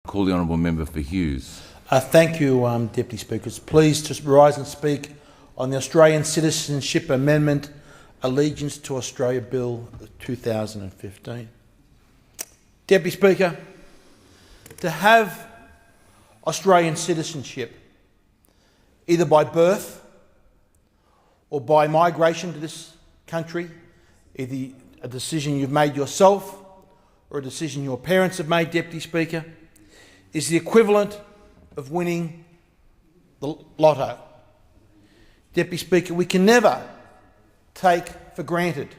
Call the honourable member for Hughes. Thank you, Deputy Speakers. Please to rise and speak on the Australian Citizenship Amendment, Allegiance to Australia Bill 2015. Deputy Speaker, to have Australian citizenship, either by birth or by migration to this country, either a decision you've made yourself or a decision your parents have made, Deputy Speaker, is the equivalent of winning the Lotto. Deputy Speaker, we can never take for granted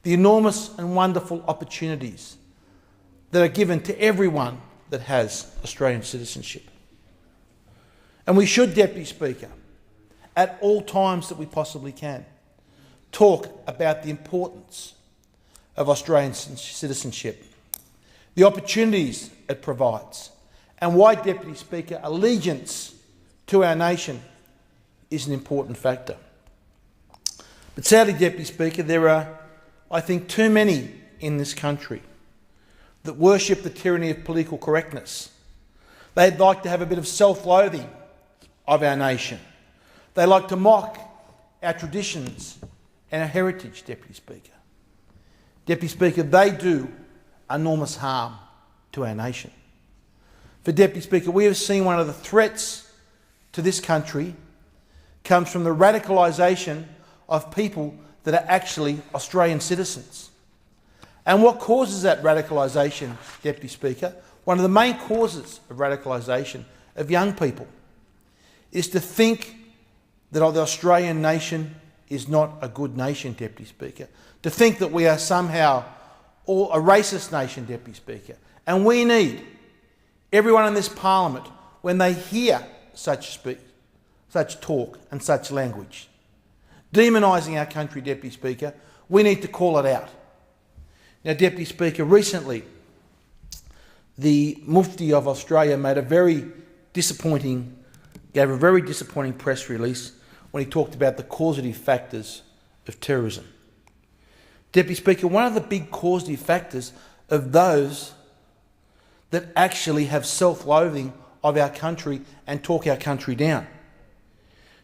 the enormous and wonderful opportunities that are given to everyone that has Australian citizenship. And we should, Deputy Speaker, at all times that we possibly can, talk about the importance of Australian citizenship, the opportunities it provides, and why, Deputy Speaker, allegiance to our nation is an important factor. But sadly, Deputy Speaker, there are, I think, too many in this country that worship the tyranny of political correctness. They'd like to have a bit of self-loathing of our nation. They like to mock our traditions and our heritage, Deputy Speaker. Deputy Speaker, they do enormous harm to our nation. For Deputy Speaker, we have seen one of the threats to this country comes from the radicalisation of people that are actually Australian citizens. And what causes that radicalisation, Deputy Speaker? One of the main causes of radicalisation of young people is to think that the Australian nation is not a good nation, Deputy Speaker. To think that we are somehow all a racist nation, Deputy Speaker. And we need everyone in this parliament, when they hear such talk and such language, demonising our country, Deputy Speaker, we need to call it out. Now, Deputy Speaker, recently the Mufti of Australia gave a very disappointing press release when he talked about the causative factors of terrorism. Deputy Speaker, one of the big causative factors of those that actually have self-loathing of our country and talk our country down.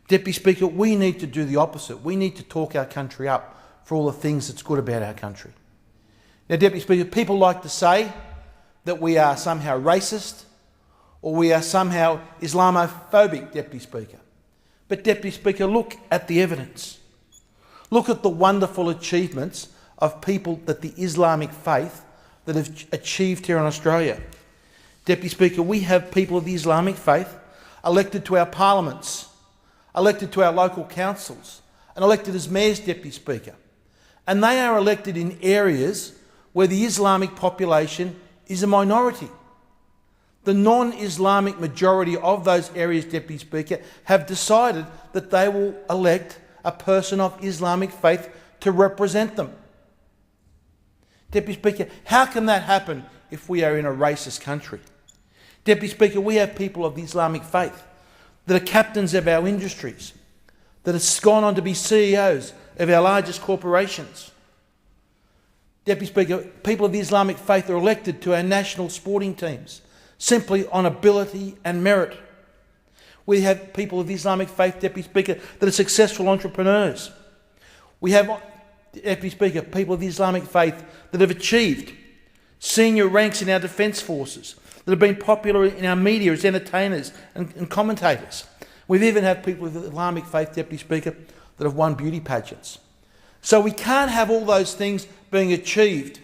Deputy Speaker, we need to do the opposite. We need to talk our country up for all the things that's good about our country. Now, Deputy Speaker, people like to say that we are somehow racist or we are somehow Islamophobic, Deputy Speaker. But, Deputy Speaker, look at the evidence. Look at the wonderful achievements of people that the Islamic faith that have achieved here in Australia. Deputy Speaker, we have people of the Islamic faith elected to our parliaments, elected to our local councils, and elected as mayors, Deputy Speaker. And they are elected in areas where the Islamic population is a minority. The non-Islamic majority of those areas, Deputy Speaker, have decided that they will elect a person of Islamic faith to represent them. Deputy Speaker, how can that happen if we are in a racist country? Deputy Speaker, we have people of the Islamic faith that are captains of our industries, that have gone on to be CEOs of our largest corporations. Deputy Speaker, people of the Islamic faith are elected to our national sporting teams simply on ability and merit. We have people of the Islamic faith, Deputy Speaker, that are successful entrepreneurs. We have, Deputy Speaker, people of the Islamic faith that have achieved senior ranks in our defence forces, that have been popular in our media as entertainers and commentators. We've even had people of the Islamic faith, Deputy Speaker, that have won beauty pageants. So we can't have all those things being achieved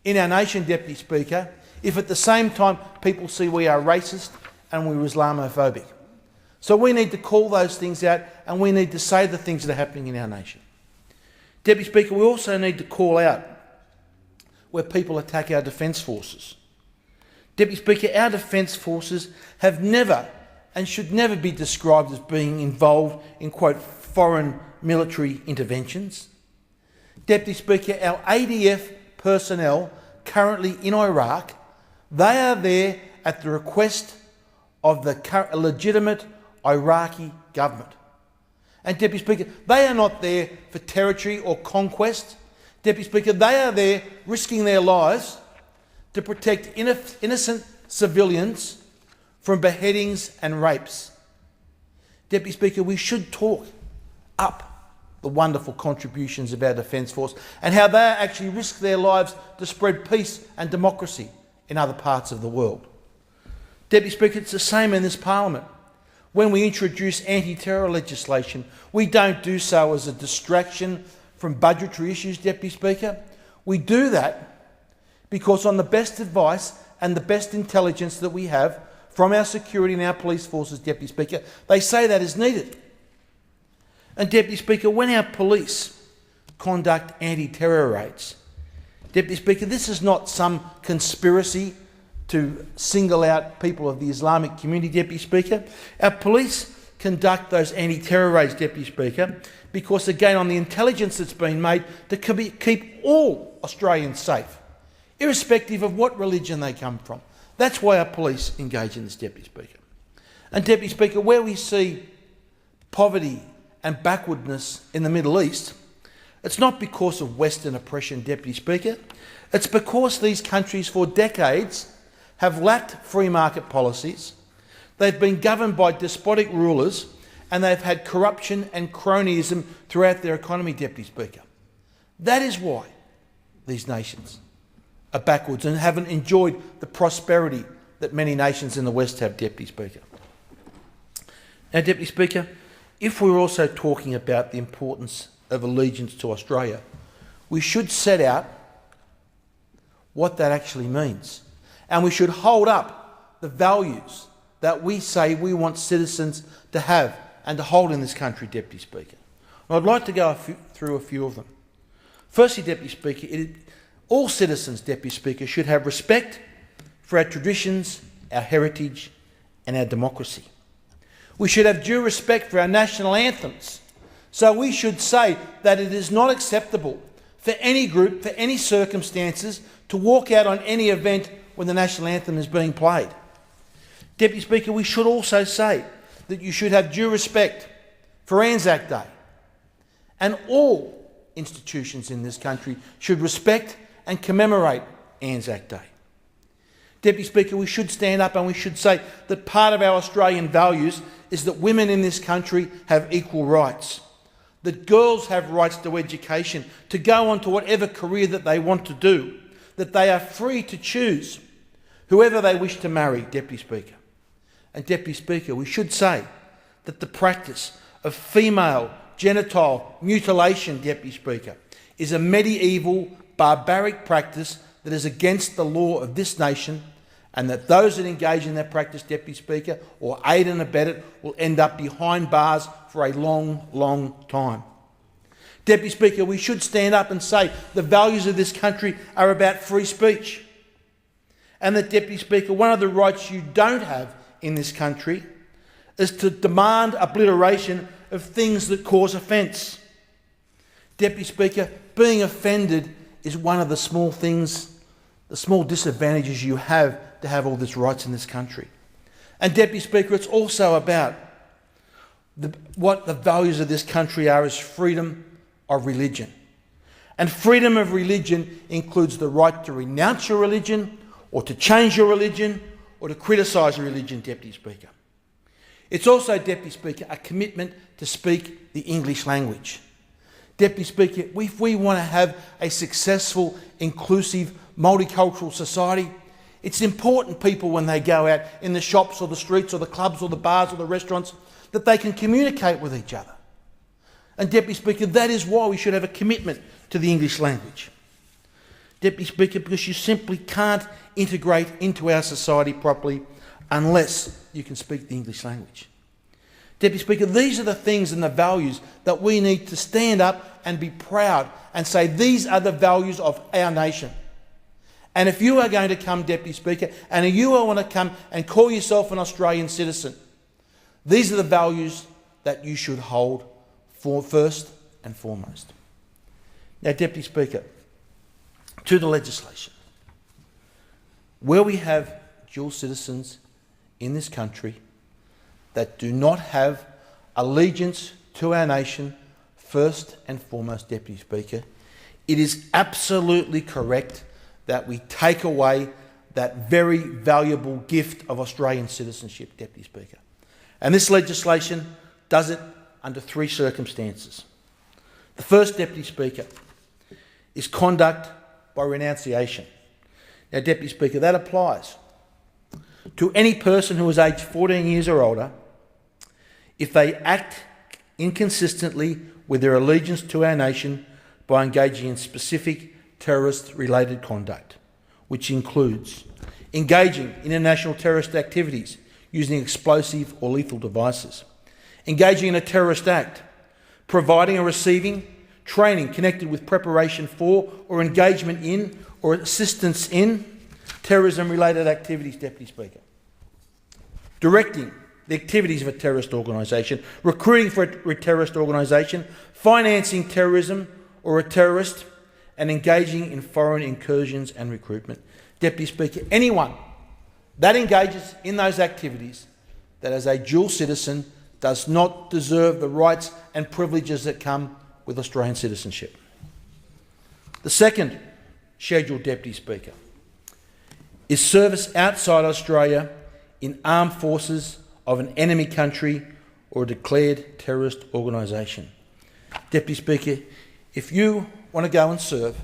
in our nation, Deputy Speaker, if at the same time people see we are racist and we're Islamophobic. So we need to call those things out and we need to say the things that are happening in our nation. Deputy Speaker, we also need to call out where people attack our defence forces. Deputy Speaker, our defence forces have never and should never be described as being involved in, quote, foreign military interventions. Deputy Speaker, our ADF personnel currently in Iraq, they are there at the request of the legitimate Iraqi government. And Deputy Speaker, they are not there for territory or conquest. Deputy Speaker, they are there risking their lives to protect innocent civilians from beheadings and rapes. Deputy Speaker, we should talk up the wonderful contributions of our Defence Force and how they actually risk their lives to spread peace and democracy in other parts of the world. Deputy Speaker, it's the same in this Parliament. When we introduce anti-terror legislation, we don't do so as a distraction from budgetary issues, Deputy Speaker. We do that because on the best advice and the best intelligence that we have from our security and our police forces, Deputy Speaker, they say that is needed. And Deputy Speaker, when our police conduct anti-terror raids, Deputy Speaker, this is not some conspiracy to single out people of the Islamic community, Deputy Speaker. Our police conduct those anti-terror raids, Deputy Speaker, because again on the intelligence that's been made to keep all Australians safe, irrespective of what religion they come from. That's why our police engage in this, Deputy Speaker. And Deputy Speaker, where we see poverty and backwardness in the Middle East, it's not because of Western oppression, Deputy Speaker. It's because these countries for decades have lacked free market policies, they've been governed by despotic rulers, and they've had corruption and cronyism throughout their economy, Deputy Speaker. That is why these nations are backwards and haven't enjoyed the prosperity that many nations in the West have, Deputy Speaker. Now, Deputy Speaker, if we're also talking about the importance of allegiance to Australia, we should set out what that actually means. And we should hold up the values that we say we want citizens to have and to hold in this country, Deputy Speaker. And I'd like to go through a few of them. Firstly, Deputy Speaker, all citizens, Deputy Speaker, should have respect for our traditions, our heritage and our democracy. We should have due respect for our national anthems. So we should say that it is not acceptable for any group, for any circumstances, to walk out on any event when the national anthem is being played. Deputy Speaker, we should also say that you should have due respect for Anzac Day. And all institutions in this country should respect and commemorate Anzac Day. Deputy Speaker, we should stand up and we should say that part of our Australian values is that women in this country have equal rights, that girls have rights to education, to go on to whatever career that they want to do, that they are free to choose whoever they wish to marry, Deputy Speaker. And Deputy Speaker, we should say that the practice of female genital mutilation, Deputy Speaker, is a medieval, barbaric practice that is against the law of this nation, and that those that engage in that practice, Deputy Speaker, or aid and abet it, will end up behind bars for a long, long time. Deputy Speaker, we should stand up and say the values of this country are about free speech, and that, Deputy Speaker, one of the rights you don't have in this country is to demand obliteration of things that cause offence. Deputy Speaker, being offended is one of the small things, the small disadvantages you have to have all these rights in this country. And Deputy Speaker, it's also about what the values of this country are, is freedom of religion. And freedom of religion includes the right to renounce your religion, or to change your religion, or to criticise your religion, Deputy Speaker. It's also, Deputy Speaker, a commitment to speak the English language. Deputy Speaker, if we want to have a successful, inclusive, multicultural society, it's important people, when they go out in the shops or the streets or the clubs or the bars or the restaurants, that they can communicate with each other. And Deputy Speaker, that is why we should have a commitment to the English language. Deputy Speaker, because you simply can't integrate into our society properly unless you can speak the English language. Deputy Speaker, these are the things and the values that we need to stand up and be proud and say these are the values of our nation. And if you are going to come, Deputy Speaker, and if you want to come and call yourself an Australian citizen, these are the values that you should hold for first and foremost. Now, Deputy Speaker, to the legislation. Where we have dual citizens in this country that do not have allegiance to our nation first and foremost, Deputy Speaker, it is absolutely correct that we take away that very valuable gift of Australian citizenship, Deputy Speaker. And this legislation does it under three circumstances. The first, Deputy Speaker, is conduct by renunciation. Now, Deputy Speaker, that applies to any person who is aged 14 years or older if they act inconsistently with their allegiance to our nation by engaging in specific terrorist-related conduct, which includes engaging in international terrorist activities using explosive or lethal devices, engaging in a terrorist act, providing or receiving training connected with preparation for or engagement in or assistance in terrorism-related activities, Deputy Speaker, directing the activities of a terrorist organisation, recruiting for a terrorist organisation, financing terrorism or a terrorist, and engaging in foreign incursions and recruitment. Deputy Speaker, anyone that engages in those activities that as a dual citizen does not deserve the rights and privileges that come with Australian citizenship. The second schedule, Deputy Speaker, is service outside Australia in armed forces of an enemy country or a declared terrorist organisation. Deputy Speaker, if you want to go and serve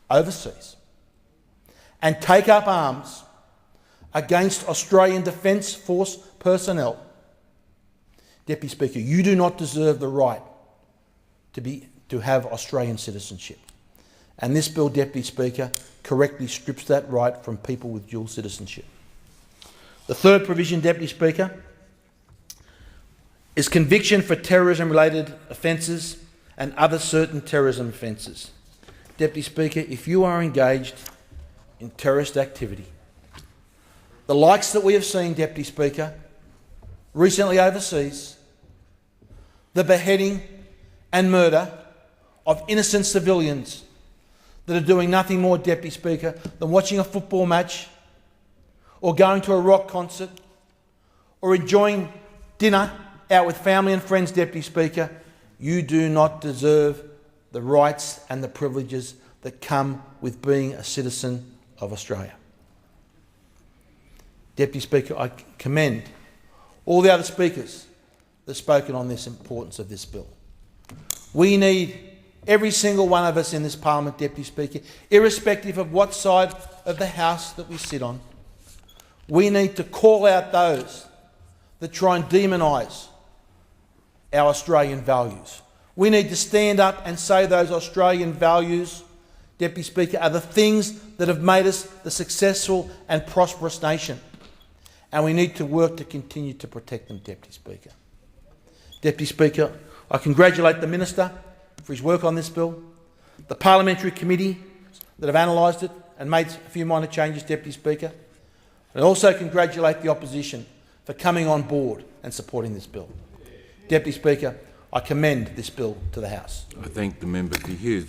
overseas and take up arms against Australian Defence Force personnel, Deputy Speaker, you do not deserve the right to have Australian citizenship. And this bill, Deputy Speaker, correctly strips that right from people with dual citizenship. The third provision, Deputy Speaker, is conviction for terrorism-related offences and other certain terrorism offences. Deputy Speaker, if you are engaged in terrorist activity, the likes that we have seen, Deputy Speaker, recently overseas, the beheading and murder of innocent civilians that are doing nothing more, Deputy Speaker, than watching a football match or going to a rock concert or enjoying dinner out with family and friends, Deputy Speaker, you do not deserve the rights and the privileges that come with being a citizen of Australia. Deputy Speaker, I commend all the other speakers that have spoken on this importance of this bill. We need every single one of us in this parliament, Deputy Speaker, irrespective of what side of the House that we sit on. We need to call out those that try and demonise our Australian values. We need to stand up and say those Australian values, Deputy Speaker, are the things that have made us the successful and prosperous nation. And we need to work to continue to protect them, Deputy Speaker. Deputy Speaker, I congratulate the Minister for his work on this bill, the parliamentary committee that have analysed it and made a few minor changes, Deputy Speaker. And I also congratulate the opposition for coming on board and supporting this bill. Deputy Speaker, I commend this bill to the House. I thank the member for Hughes.